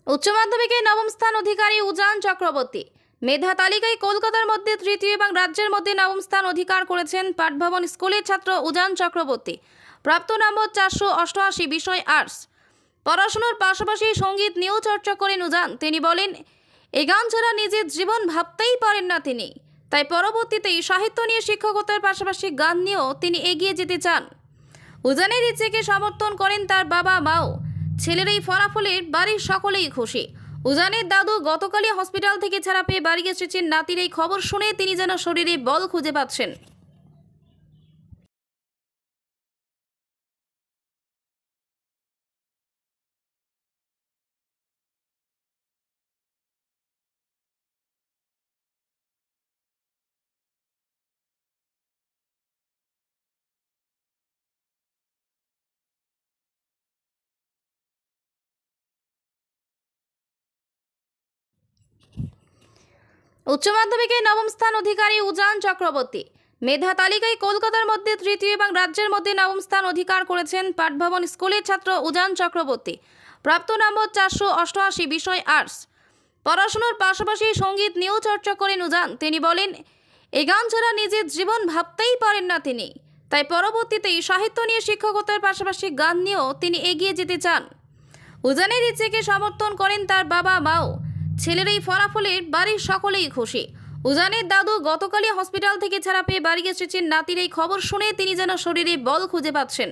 উচ্চ মাধ্যমিকে নবম স্থান অধিকারী উজান চক্রবর্তী। মেধা তালিকায় কলকাতার মধ্যে তৃতীয় এবং রাজ্যের মধ্যে নবম স্থান অধিকার করেছেন পাঠভবন স্কুলের ছাত্র উজান চক্রবর্তী। প্রাপ্ত নম্বর 488, বিষয় আর্টস। পড়াশোনার পাশাপাশি সঙ্গীত নিয়েও চর্চা করেন উজান। তিনি বলেন, এই গান ছাড়া নিজের জীবন ভাবতেই পারেন না তিনি, তাই পরবর্তীতে সাহিত্য নিয়ে শিক্ষকতার পাশাপাশি গান নিয়েও তিনি এগিয়ে যেতে চান। উজানের ইচ্ছেকে সমর্থন করেন তার বাবা মাও। ছেলের এই ফলাফলে বাড়ির সকলেই খুশি। উজানের দাদু গতকালই হসপিটাল থেকে ছাড়া পেয়ে বাড়ি এসেছেন। নাতির এই খবর শুনে তিনি যেন শরীরে বল খুঁজে পাচ্ছেন। উচ্চ মাধ্যমিকে নবম স্থান অধিকারী উজান চক্রবর্তী। মেধা তালিকায় কলকাতার মধ্যে তৃতীয় এবং রাজ্যের মধ্যে নবম স্থান অধিকার করেছেন পাঠভবন স্কুলের ছাত্র উজান চক্রবর্তী। প্রাপ্ত নম্বর 488, বিষয় আর্টস। পড়াশোনার পাশাপাশি সঙ্গীত নিয়েও চর্চা করেন উজান। তিনি বলেন, এই গান ছাড়া নিজের জীবন ভাবতেই পারেন না তিনি, তাই পরবর্তীতে সাহিত্য নিয়ে শিক্ষকতার পাশাপাশি গান নিয়েও তিনি এগিয়ে যেতে চান। উজানের ইচ্ছেকে সমর্থন করেন তার বাবা মাও। ছেলের এই ফলাফলে বাড়ির সকলেই খুশি। উজানের দাদু গতকালই হসপিটাল থেকে ছাড়া পেয়ে বাড়ি এসেছেন। নাতির এই খবর শুনে তিনি যেন শরীরে বল খুঁজে পাচ্ছেন।